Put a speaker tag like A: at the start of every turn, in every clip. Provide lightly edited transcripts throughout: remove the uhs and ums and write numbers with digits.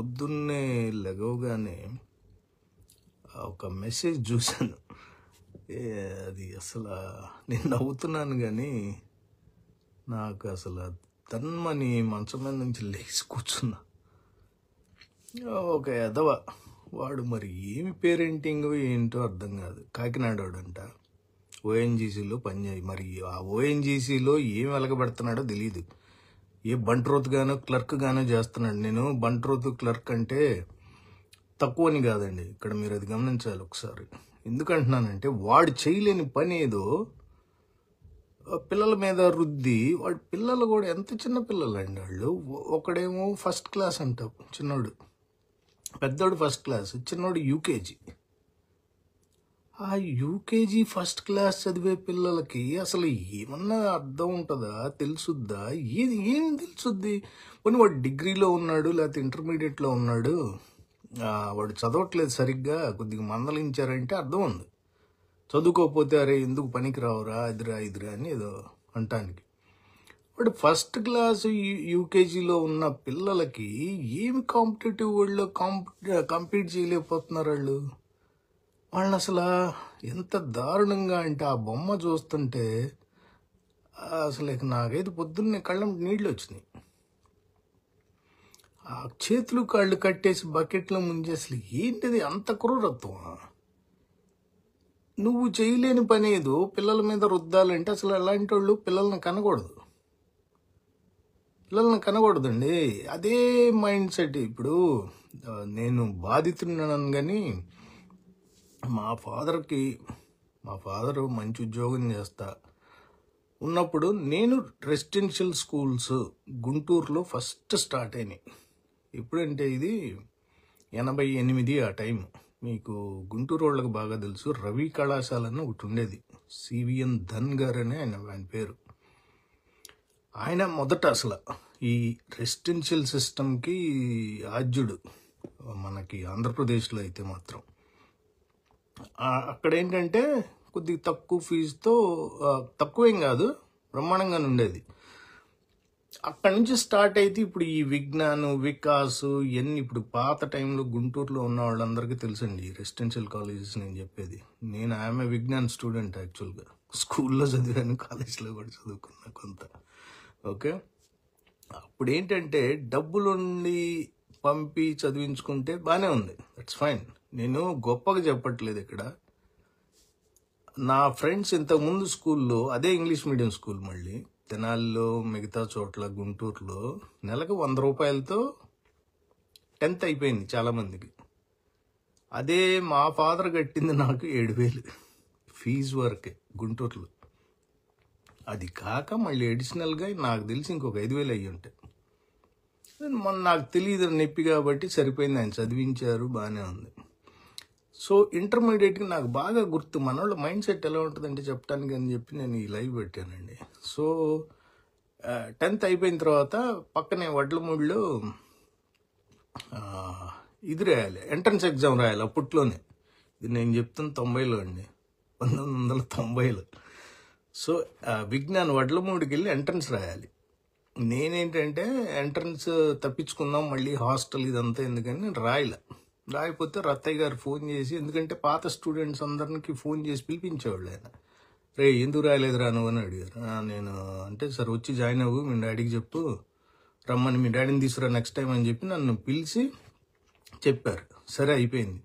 A: పొద్దున్నే లెగవగానే ఒక మెసేజ్ చూశాను. అది అసలు నేను నవ్వుతున్నాను కానీ నాకు అసలు తన్మని మంచం మీద నుంచి లేచి కూర్చున్నా. ఒక ఎదవ వాడు మరి ఏమి పేరెంటింగ్ ఏంటో అర్థం కాదు. కాకినాడోడంట, ఓఎన్జీసీలో పనిచేయి. మరి ఆ ఓఎన్జీసీలో ఏం వెలగబెడుతున్నాడో తెలియదు. ఏ బంట్రోత్ గానో క్లర్క్ గానో చేస్తున్నాడు. నేను బంట్రోత్ క్లర్క్ అంటే తక్కువని కాదండి, ఇక్కడ మీరు అది గమనించాలి ఒకసారి. ఎందుకంటున్నానంటే వాడు చేయలేని పని ఏదో పిల్లల మీద రుద్ది, వాడి పిల్లలు కూడా ఎంత చిన్న పిల్లలు అండి వాళ్ళు. ఒకడేమో ఫస్ట్ క్లాస్ అంట చిన్నోడు, పెద్దోడు ఫస్ట్ క్లాస్, చిన్నోడు యూకేజీ. ఆ యూకేజీ ఫస్ట్ క్లాస్ చదివే పిల్లలకి అసలు ఏమన్నా అర్థం ఉంటుందా, తెలుసుద్దా? ఏం తెలుసుద్ది? పోనీ వాడు డిగ్రీలో ఉన్నాడు లేకపోతే ఇంటర్మీడియట్లో ఉన్నాడు, వాడు చదవట్లేదు సరిగ్గా, కొద్దిగా మందలించారంటే అర్థం ఉంది. చదువుకోకపోతే అరే ఎందుకు పనికి రావురా ఇదిరా అని ఏదో అంటానికి. వాడు ఫస్ట్ క్లాస్ యూకేజీలో ఉన్న పిల్లలకి ఏమి కాంపిటేటివ్ వరల్డ్లో కంపీట్ చేయలేకపోతున్నారు వాళ్ళని అసలు ఎంత దారుణంగా అంటే ఆ బొమ్మ చూస్తుంటే అసలు నాకైతే పొద్దున్నే కళ్ళం నీళ్ళు వచ్చినాయి. ఆ చేతులు కాళ్ళు కట్టేసి బకెట్లో ముంచి అసలు ఏంటిది అంత క్రూరత్వం? నువ్వు చేయలేని పని ఏదో పిల్లల మీద రుద్దాలంటే అసలు అలాంటి వాళ్ళు పిల్లల్ని కనకూడదండి. అదే మైండ్ సెట్. ఇప్పుడు నేను బాధితున్నాను కానీ మా ఫాదరు మంచి ఉద్యోగం చేస్తా ఉన్నప్పుడు నేను రెసిడెన్షియల్ స్కూల్స్ గుంటూరులో ఫస్ట్ స్టార్ట్ అయినాయి. ఎప్పుడంటే ఇది 88 ఆ టైం. మీకు గుంటూరు వాళ్ళకి బాగా తెలుసు, రవి కళాశాల అని ఒకటి ఉండేది. సివిఎన్ ధన్ గారు అని ఆయన పేరు. ఆయన మొదట అసలు ఈ రెసిడెన్షియల్ సిస్టమ్కి ఆద్యుడు మనకి ఆంధ్రప్రదేశ్లో అయితే మాత్రం. అక్కడ ఏంటంటే కొద్దిగా తక్కువ ఫీజుతో, తక్కువేం కాదు బ్రహ్మాండంగానే ఉండేది. అక్కడి నుంచి స్టార్ట్ అయితే ఇప్పుడు ఈ విజ్ఞాన్, వికాస్ ఇవన్నీ ఇప్పుడు పాత టైంలో గుంటూరులో ఉన్న వాళ్ళందరికీ తెలుసండి రెసిడెన్షియల్ కాలేజెస్ నేను చెప్పేది. నేను ఆమె విజ్ఞాన్ స్టూడెంట్ యాక్చువల్గా. స్కూల్లో చదివాను, కాలేజ్లో కూడా చదువుకున్నా కొంత. ఓకే, అప్పుడు ఏంటంటే డబ్బులుండి పంపి చదివించుకుంటే బాగానే ఉంది, దట్స్ ఫైన్. నేను గొప్పగా చెప్పట్లేదు ఇక్కడ. నా ఫ్రెండ్స్ ఇంతకుముందు స్కూల్లో, అదే ఇంగ్లీష్ మీడియం స్కూల్, మళ్ళీ తెనాలిలో మిగతా చోట్ల గుంటూరులో నెలకు 100 రూపాయలతో 10th అయిపోయింది చాలామందికి. అదే మా ఫాదర్ కట్టింది నాకు 7,000 ఫీజు వరకే గుంటూరులో. అది కాక మళ్ళీ అడిషనల్గా నాకు తెలిసి ఇంకొక 5,000 అయ్యి ఉంటాయి. మొన్న నాకు తెలియదు నొప్పి కాబట్టి సరిపోయింది, ఆయన చదివించారు, బాగానే ఉంది. సో ఇంటర్మీడియట్కి నాకు బాగా గుర్తు మనోళ్ళ మైండ్ సెట్ ఎలా ఉంటుందంటే చెప్పడానికి అని చెప్పి నేను ఈ లైవ్ పెట్టానండి. సో 10th అయిపోయిన తర్వాత పక్కనే వడ్లమూడిలో ఇది రాయాలి, ఎంట్రన్స్ ఎగ్జామ్ రాయాలి అప్పట్లోనే. ఇది నేను చెప్తున్న 90లో అండి, 1990లో. సో విజ్ఞాన్ వడ్లమూడికి వెళ్ళి ఎంట్రన్స్ రాయాలి. నేనేంటంటే ఎంట్రన్స్ తప్పించుకుందాం, మళ్ళీ హాస్టల్ ఇదంతా ఎందుకని నేను రాయకపోతే రత్తయ్య గారు ఫోన్ చేసి, ఎందుకంటే పాత స్టూడెంట్స్ అందరికి ఫోన్ చేసి పిలిపించేవాళ్ళు ఆయన. రే ఎందుకు రాయలేదురా నువ్వు అని అడిగారు. నేను అంటే సార్ వచ్చి జాయిన్ అవ్వు, మీ డాడీకి చెప్పు రమ్మని, మీ డాడీని తీసుకురా నెక్స్ట్ టైం అని చెప్పి నన్ను పిలిచి చెప్పారు. సరే అయిపోయింది,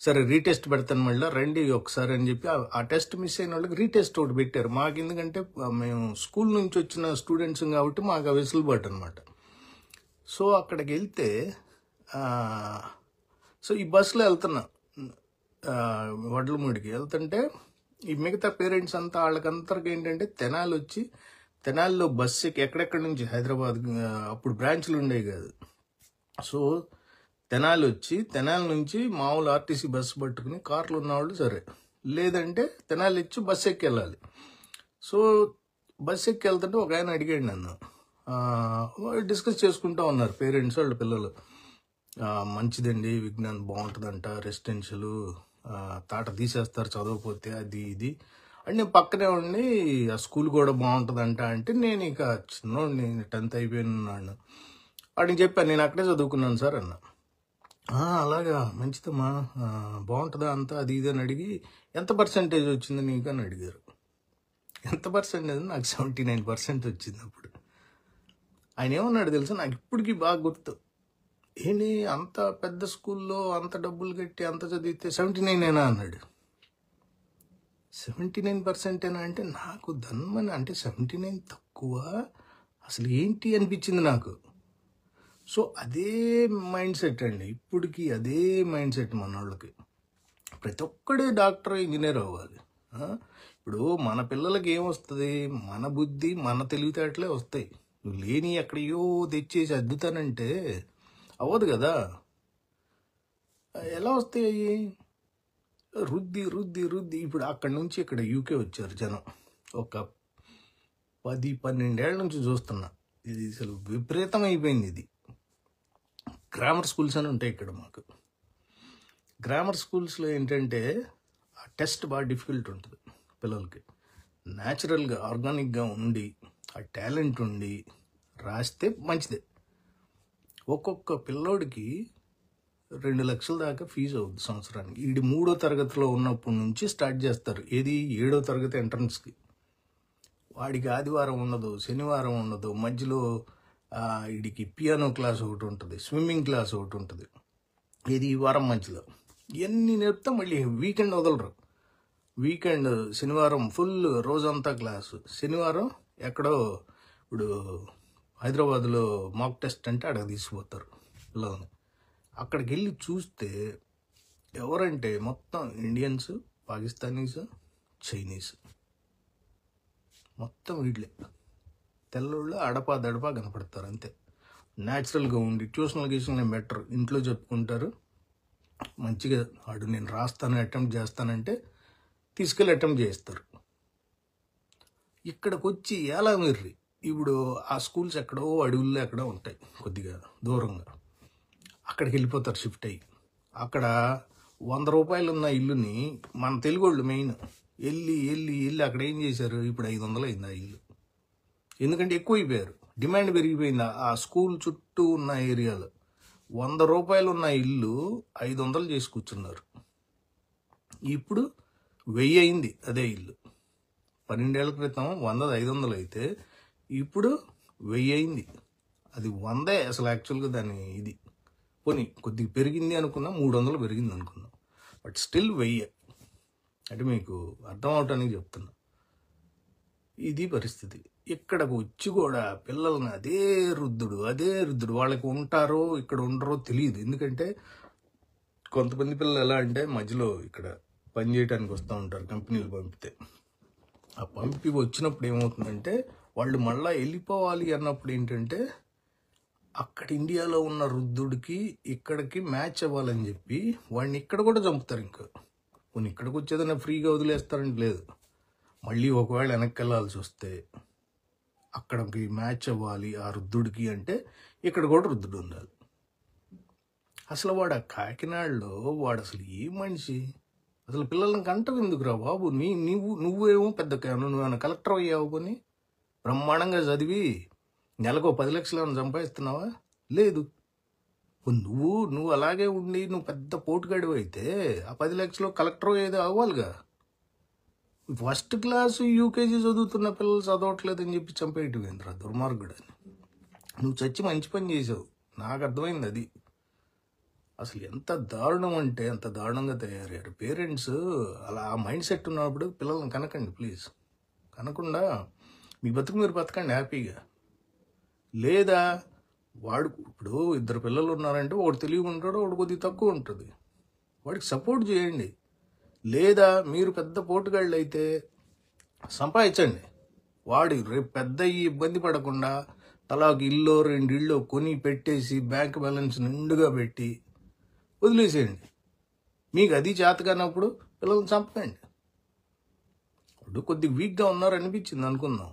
A: సరే రీటెస్ట్ పెడతాను మళ్ళీ రండి ఒకసారి అని చెప్పి ఆ టెస్ట్ మిస్ అయిన వాళ్ళకి రీటెస్ట్ ఒకటి పెట్టారు. మాకు ఎందుకంటే మేము స్కూల్ నుంచి వచ్చిన స్టూడెంట్స్ కాబట్టి మాకు ఆ వెసులుబాటు అనమాట. సో అక్కడికి వెళ్తే సో ఈ బస్సులో వెళ్తున్నా, వడ్లమూడికి వెళ్తుంటే ఈ మిగతా పేరెంట్స్ అంతా వాళ్ళకందరికి ఏంటంటే తెనాలిలో బస్సు ఎక్కి ఎక్కడెక్కడి నుంచి హైదరాబాద్, అప్పుడు బ్రాంచ్లు ఉండేవి కాదు. సో తెనాలి నుంచి మామూలు ఆర్టీసీ బస్సు పట్టుకుని కార్లు ఉన్నవాళ్ళు సరే, లేదంటే తెనాలి ఇచ్చి బస్సు ఎక్కి వెళ్ళాలి. సో బస్సు ఎక్కి వెళ్తుంటే ఒక ఆయన అడిగాడు నన్ను, డిస్కస్ చేసుకుంటూ ఉన్నారు పేరెంట్స్ వాళ్ళ పిల్లలు. మంచిదండి విజ్ఞాన్ బాగుంటుందంట, రెసిడెన్షియల్ తాట తీసేస్తారు చదవకపోతే, అది ఇది అని నేను పక్కనే ఉండి ఆ స్కూల్ కూడా బాగుంటుందంట అంటే, నేను ఇక చిన్నోడిని 10th అయిపోయినాను. వాడిని చెప్పాను నేను అక్కడే చదువుకున్నాను సార్ అన్న. అలాగా మంచిదమ్మా, బాగుంటుందా అంతా అది ఇది అని అడిగి ఎంత పర్సంటేజ్ వచ్చింది నీకు అని అడిగారు. ఎంత పర్సెంటేజ్? నాకు 79% వచ్చింది అప్పుడు. ఆయన ఏమన్నాడు తెలుసా, నాకు ఇప్పటికీ బాగా గుర్తు. ఏంటి అంత పెద్ద స్కూల్లో అంత డబ్బులు కట్టి అంత చదివితే 79 అన్నాడు. 79% అంటే నాకు దన్మని, అంటే 79 తక్కువ అసలు ఏంటి అనిపించింది నాకు. సో అదే మైండ్ సెట్ అండి ఇప్పటికీ, అదే మైండ్ సెట్ మన వాళ్ళకి. ప్రతి ఒక్కడే డాక్టర్ ఇంజనీర్ అవ్వాలి. ఇప్పుడు మన పిల్లలకి ఏమొస్తుంది, మన బుద్ధి మన తెలివితేటలే వస్తాయి. నువ్వు లేని ఎక్కడయో తెచ్చేసి అద్దుతానంటే అవ్వదు కదా. ఎలా వస్తాయి? రుద్ది రుద్ది రుద్ది. ఇప్పుడు అక్కడి నుంచి ఇక్కడ యూకే వచ్చారు జనం. ఒక 10-12 ఏళ్ల నుంచి చూస్తున్నా. ఇది అసలు విపరీతం అయిపోయింది. ఇది గ్రామర్ స్కూల్స్ అని ఉంటాయి ఇక్కడ మాకు. గ్రామర్ స్కూల్స్లో ఏంటంటే ఆ టెస్ట్ బాగా డిఫికల్ట్ ఉంటుంది పిల్లలకి. న్యాచురల్గా ఆర్గానిక్గా ఉండి ఆ టాలెంట్ ఉండి రాస్తే మంచిదే. ఒక్కొక్క పిల్లోడికి 2 లక్షల దాకా ఫీజు అవుతుంది సంవత్సరానికి. ఇది 3వ తరగతిలో ఉన్నప్పటి నుంచి స్టార్ట్ చేస్తారు. ఏది 7వ తరగతి ఎంట్రన్స్కి. వాడికి ఆదివారం ఉండదు, శనివారం ఉండదు, మధ్యలో వీడికి పియానో క్లాస్ ఒకటి ఉంటుంది, స్విమ్మింగ్ క్లాస్ ఒకటి ఉంటుంది. ఇది ఈ వారం మధ్యలో ఇవన్నీ నేర్పుతా. మళ్ళీ వీకెండ్ వదలరు. వీకెండ్ శనివారం ఫుల్ రోజంతా క్లాసు. శనివారం ఎక్కడో ఇప్పుడు హైదరాబాద్లో మాక్ టెస్ట్ అంటే అక్కడికి తీసుకుపోతారు పిల్లల్ని. అక్కడికి వెళ్ళి చూస్తే ఎవరంటే మొత్తం ఇండియన్స్, పాకిస్తానీస్, చైనీస్, మొత్తం వీళ్ళే. తెల్లోళ్ళు అడపా దడపా కనపడతారు అంతే. న్యాచురల్గా ఉండి ట్యూషనల్ గీషన్ బెటర్. ఇంట్లో చెప్పుకుంటారు మంచిగా. వాడు నేను రాస్తాను, అటెంప్ట్ చేస్తానంటే తీసుకెళ్ళి అటెంప్ట్ చేస్తారు. ఇక్కడికి వచ్చి ఎలా మీరు ఇప్పుడు ఆ స్కూల్స్ ఎక్కడో అడవుల్లో ఎక్కడో ఉంటాయి కొద్దిగా దూరంగా. అక్కడికి వెళ్ళిపోతారు షిఫ్ట్ అయ్యి. అక్కడ 100 రూపాయలు ఉన్న ఇల్లుని మన తెలుగు వాళ్ళు మెయిన్ వెళ్ళి వెళ్ళి వెళ్ళి అక్కడ ఏం చేశారు, ఇప్పుడు 500 అయింది ఆ ఇల్లు. ఎందుకంటే ఎక్కువైపోయారు, డిమాండ్ పెరిగిపోయింది. ఆ స్కూల్ చుట్టూ ఉన్న ఏరియాలో 100 రూపాయలు ఉన్న ఇల్లు 500 చేసి కూర్చున్నారు. ఇప్పుడు 1000 అయింది అదే ఇల్లు. 12 ఏళ్ల క్రితం 100 500 అయితే ఇప్పుడు 1000 అయింది. అది 100 అసలు యాక్చువల్గా దాని ఇది పోనీ కొద్దిగా పెరిగింది అనుకున్నా, 300 పెరిగింది అనుకున్నాం, బట్ స్టిల్ 1000. అంటే మీకు అర్థం అవటానికి చెప్తున్నా. ఇది పరిస్థితి. ఇక్కడకు వచ్చి కూడా పిల్లల్ని అదే రుద్దుడు. వాళ్ళకి ఉంటారో ఇక్కడ ఉండరో తెలియదు. ఎందుకంటే కొంతమంది పిల్లలు ఎలా అంటే మధ్యలో ఇక్కడ పని చేయడానికి వస్తూ ఉంటారు కంపెనీలు పంపితే. ఆ పంపి వచ్చినప్పుడు ఏమవుతుందంటే వాళ్ళు మళ్ళీ వెళ్ళిపోవాలి అన్నప్పుడు ఏంటంటే అక్కడ ఇండియాలో ఉన్న రుద్దుడికి ఇక్కడికి మ్యాచ్ అవ్వాలని చెప్పి వాడిని ఇక్కడ కూడా చంపుతారు. ఇంకా కొన్ని ఇక్కడికి వచ్చేదన్నా ఫ్రీగా వదిలేస్తారంటే లేదు. మళ్ళీ ఒకవేళ వెనక్కి వెళ్ళాల్సి వస్తే అక్కడికి మ్యాచ్ అవ్వాలి ఆ రుద్దుడికి అంటే ఇక్కడ కూడా రుద్దుడు ఉండాలి. అసలు వాడు ఆ కాకినాడలో వాడు అసలు ఏ మనిషి? అసలు పిల్లల్ని కంటవు ఎందుకురా బాబు? నువ్వేమో పెద్ద నువ్వేమైనా కలెక్టర్ అయ్యావు, కొని బ్రహ్మాండంగా చదివి నెలకు 10 లక్షలు ఏమైనా సంపాదిస్తున్నావా? లేదు. నువ్వు అలాగే ఉండి నువ్వు పెద్ద పోటుగాడివి అయితే ఆ 10 లక్షలు కలెక్టర్ ఏదో అవ్వాలిగా. ఫస్ట్ క్లాసు యూకేజీ చదువుతున్న పిల్లలు చదవట్లేదని చెప్పి చంపేయటమేంద్రా దుర్మార్గుడు అని. నువ్వు చచ్చి మంచి పని చేసావు, నాకు అర్థమైంది అది. అసలు ఎంత దారుణం అంటే అంత దారుణంగా తయారయ్యారు పేరెంట్స్. అలా ఆ మైండ్ సెట్ ఉన్నప్పుడు పిల్లల్ని కనకండి ప్లీజ్. కనకుండా మీ బతుకు మీరు బతకండి హ్యాపీగా. లేదా వాడు ఇప్పుడు 2 పిల్లలు ఉన్నారంటే ఒకటి తెలివి ఉంటాడు, ఒకటి కొద్దిగా తక్కువ ఉంటుంది, వాడికి సపోర్ట్ చేయండి. లేదా మీరు పెద్ద పోటుగాళ్ళు అయితే సంపాదించండి. వాడు రేపు పెద్ద ఇబ్బంది పడకుండా తలాకి ఇల్లు 2 ఇళ్ళు కొని పెట్టేసి బ్యాంక్ బ్యాలెన్స్ నిండుగా పెట్టి వదిలేసేయండి. మీకు అది చేత కానప్పుడు పిల్లల్ని చంపకండి. ఇప్పుడు కొద్దిగా వీక్గా ఉన్నారనిపించింది అనుకుందాం,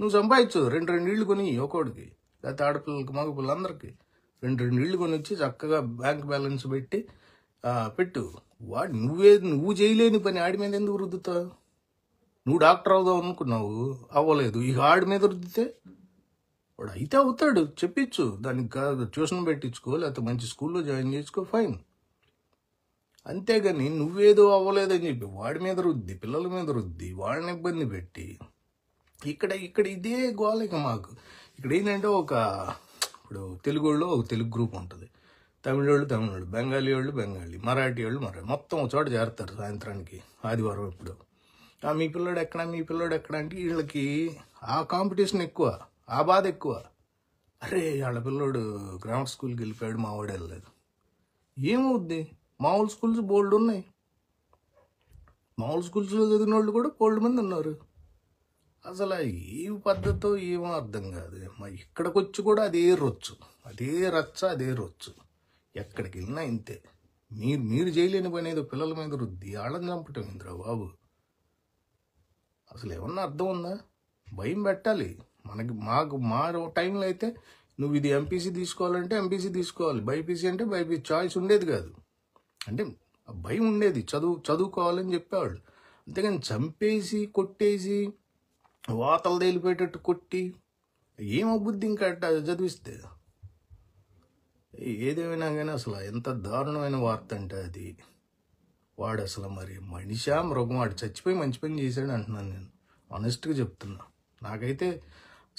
A: నువ్వు సంపాదించు 2 ఇళ్ళు కొని ఒకడికి, లేకపోతే ఆడపిల్లలకి మగపిల్లలందరికీ 2 ఇళ్ళు కొని వచ్చి చక్కగా బ్యాంక్ బ్యాలెన్స్ పెట్టి పెట్టు. వాడు నువ్వు చేయలేని పని ఆడి మీద ఎందుకు రుద్దుతావు? నువ్వు డాక్టర్ అవుదావు అనుకున్నావు, అవ్వలేదు, ఇక ఆడి మీద రుద్దితే వాడు అయితే అవుతాడు, చెప్పించు, దానికి కాదు ట్యూషన్ పెట్టించుకో, లేకపోతే మంచి స్కూల్లో జాయిన్ చేసుకో, ఫైన్. అంతేగాని నువ్వేదో అవ్వలేదని చెప్పి వాడి మీద రుద్ది, పిల్లల మీద రుద్ది, వాళ్ళని ఇబ్బంది పెట్టి ఇక్కడ ఇదే గోళిక మాకు. ఇక్కడ ఏంటంటే ఇప్పుడు తెలుగు వాళ్ళు ఒక తెలుగు గ్రూప్ ఉంటుంది, తమిళోళ్ళు, బెంగాలీ వాళ్ళు బెంగాలీ, మరాఠీ వాళ్ళు మరాఠీ, మొత్తం ఒక చోట చేరుతారు సాయంత్రానికి, ఆదివారం. ఇప్పుడు మీ పిల్లోడు ఎక్కడ అంటే వీళ్ళకి ఆ కాంపిటీషన్ ఎక్కువ, ఆ బాధ ఎక్కువ. అరే వాళ్ళ పిల్లోడు గ్రామర్ స్కూల్కి వెళ్ళిపోయాడు, మా వాడు వెళ్ళలేదు. ఏమవుద్ది? మామూలు స్కూల్స్ బోల్డ్ ఉన్నాయి, మామూలు స్కూల్స్లో చదివిన వాళ్ళు కూడా బోల్డ్ మంది ఉన్నారు. అసలు ఏ పద్ధతితో ఏమో అర్థం కాదు. ఇక్కడికి వచ్చి కూడా అదే రొచ్చు, అదే రచ్చ, అదే రొచ్చు. ఎక్కడికి వెళ్ళినా ఇంతే. మీరు చేయలేని పని ఏదో పిల్లల మీద రుద్ది వాళ్ళని చంపటం ఇంద్రా బాబు. అసలు ఏమన్నా అర్థం ఉందా? భయం పెట్టాలి మా టైంలో అయితే నువ్వు ఇది ఎంపీసీ తీసుకోవాలంటే ఎంపీసీ తీసుకోవాలి, బైపీసీ అంటే బైపీసీ, చాయిస్ ఉండేది కాదు. అంటే భయం ఉండేది, చదువుకోవాలని చెప్పేవాళ్ళు. అంతేగాని చంపేసి కొట్టేసి వాతలు తేలిపోయేటట్టు కొట్టి ఏమబుద్ధి ఇంకా చదివిస్తే. ఏదేమైనా కానీ అసలు ఎంత దారుణమైన వార్త అంటే అది. వాడు అసలు మరి మనిషా మృగం? వాడు చచ్చిపోయి మంచి పని చేశాడు అంటున్నాను నేను, ఆనెస్ట్గా చెప్తున్నా. నాకైతే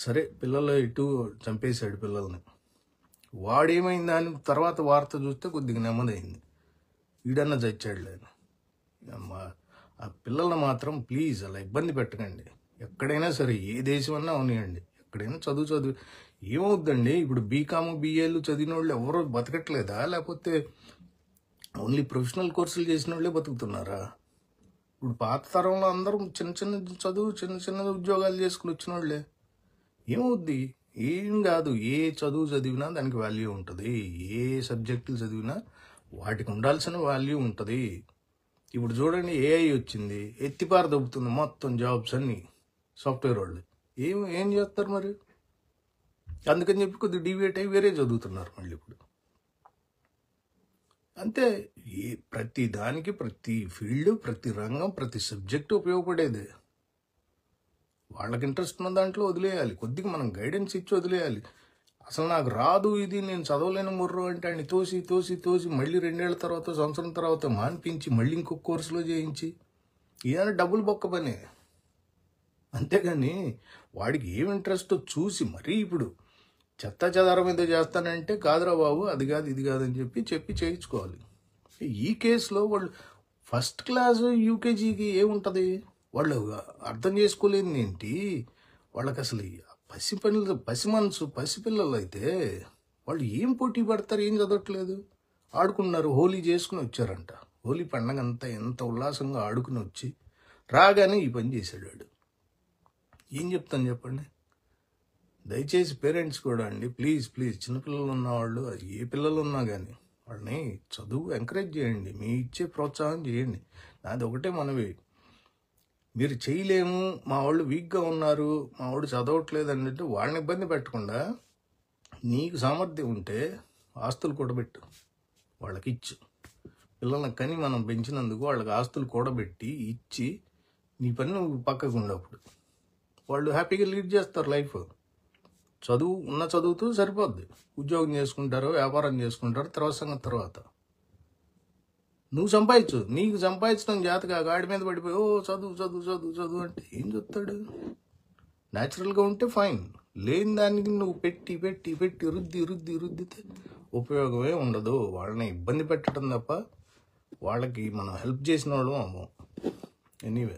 A: సరే పిల్లలు ఇటు చంపేశాడు పిల్లల్ని, వాడేమైందా అని తర్వాత వార్త చూస్తే కొద్దిగా నెమ్మదైంది, వీడన్నా చచ్చాడు లేదు. ఆ పిల్లల్ని మాత్రం ప్లీజ్ అలా ఇబ్బంది పెట్టకండి. ఎక్కడైనా సరే, ఏ దేశం అన్నా ఉన్నాయండి, ఎక్కడైనా చదువు ఏమవుద్దండి? ఇప్పుడు బీకాము బీఏలు చదివిన వాళ్ళు ఎవరో బతకట్లేదా? లేకపోతే ఓన్లీ ప్రొఫెషనల్ కోర్సులు చేసిన వాళ్ళే బతుకుతున్నారా? ఇప్పుడు పాత తరంలో అందరూ చిన్న చిన్న ఉద్యోగాలు చేసుకుని వచ్చిన వాళ్ళే. ఏమవుద్ది? ఏం కాదు. ఏ చదువు చదివినా దానికి వాల్యూ ఉంటుంది, ఏ సబ్జెక్టులు చదివినా వాటికి ఉండాల్సిన వాల్యూ ఉంటుంది. ఇప్పుడు చూడండి, ఏఐ వచ్చింది, ఎత్తిపార దొబ్బుతుంది మొత్తం జాబ్స్ అన్ని సాఫ్ట్వేర్ వాళ్ళు. ఏం చేస్తారు మరి? అందుకని చెప్పి కొద్దిగా డివియేట్ అయ్యి వేరే చదువుతున్నారు మళ్ళీ ఇప్పుడు. అంతే. ప్రతి దానికి, ప్రతి ఫీల్డ్, ప్రతి రంగం, ప్రతి సబ్జెక్టు ఉపయోగపడేదే. వాళ్ళకి ఇంట్రెస్ట్ ఉన్న దాంట్లో వదిలేయాలి, కొద్దిగా మనం గైడెన్స్ ఇచ్చి వదిలేయాలి. అసలు నాకు రాదు, ఇది నేను చదవలేను ముర్రు అంటే ఆయన తోసి మళ్ళీ 2 ఏళ్ల తర్వాత, సంవత్సరం తర్వాత మాన్పించి మళ్ళీ ఇంకొక కోర్సులో చేయించి ఏదైనా డబ్బులు బొక్క పనే. అంతేగాని వాడికి ఏం ఇంట్రెస్టో చూసి మరీ ఇప్పుడు చెత్త చెదారం ఏదో చేస్తానంటే కాదురా బాబు, అది కాదు ఇది కాదు అని చెప్పి చేయించుకోవాలి. ఈ కేసులో వాళ్ళు ఫస్ట్ క్లాస్ యూకేజీకి ఏముంటుంది? వాళ్ళు అర్థం చేసుకోలేని ఏంటి? వాళ్ళకి అసలు పసిపిల్లలు అయితే వాళ్ళు ఏం పోటీ పడతారు? ఏం చదవట్లేదు, ఆడుకున్నారు, హోలీ చేసుకుని వచ్చారంట. హోలీ పండగ అంతా ఎంత ఉల్లాసంగా ఆడుకుని వచ్చి రాగానే ఈ పని చేశాడు వాడు. ఏం చెప్తాను చెప్పండి? దయచేసి పేరెంట్స్ కూడా అండి, ప్లీజ్ చిన్నపిల్లలు ఉన్నవాళ్ళు, ఏ పిల్లలు ఉన్నా కానీ వాళ్ళని చదువు ఎంకరేజ్ చేయండి, మీ ఇచ్చే ప్రోత్సాహం చేయండి. నాది ఒకటే మనవి, మీరు చేయలేము, మా వాళ్ళు వీక్గా ఉన్నారు, మా వాడు చదవట్లేదు అన్నట్టు వాళ్ళని ఇబ్బంది పెట్టకుండా, నీకు సామర్థ్యం ఉంటే ఆస్తులు కూడబెట్టు, వాళ్ళకి ఇచ్చు. పిల్లలకి కానీ మనం పెంచినందుకు వాళ్ళకి ఆస్తులు కూడబెట్టి ఇచ్చి నీ పని నువ్వు పక్కకు ఉండప్పుడు వాళ్ళు హ్యాపీగా లీడ్ చేస్తారు లైఫ్. చదువుతూ సరిపోద్ది, ఉద్యోగం చేసుకుంటారు, వ్యాపారం చేసుకుంటారు, తర్వాత నువ్వు సంపాదించు. నీకు సంపాదించడం జాతగా గాడి మీద పడిపోయి చదువు అంటే ఏం చెప్తాడు? న్యాచురల్గా ఉంటే ఫైన్, లేని దానికి నువ్వు పెట్టి రుద్దితే ఉపయోగమే ఉండదు. వాళ్ళని ఇబ్బంది పెట్టడం తప్ప వాళ్ళకి మనం హెల్ప్ చేసిన వాళ్ళు అమ్మో. ఎనీవే.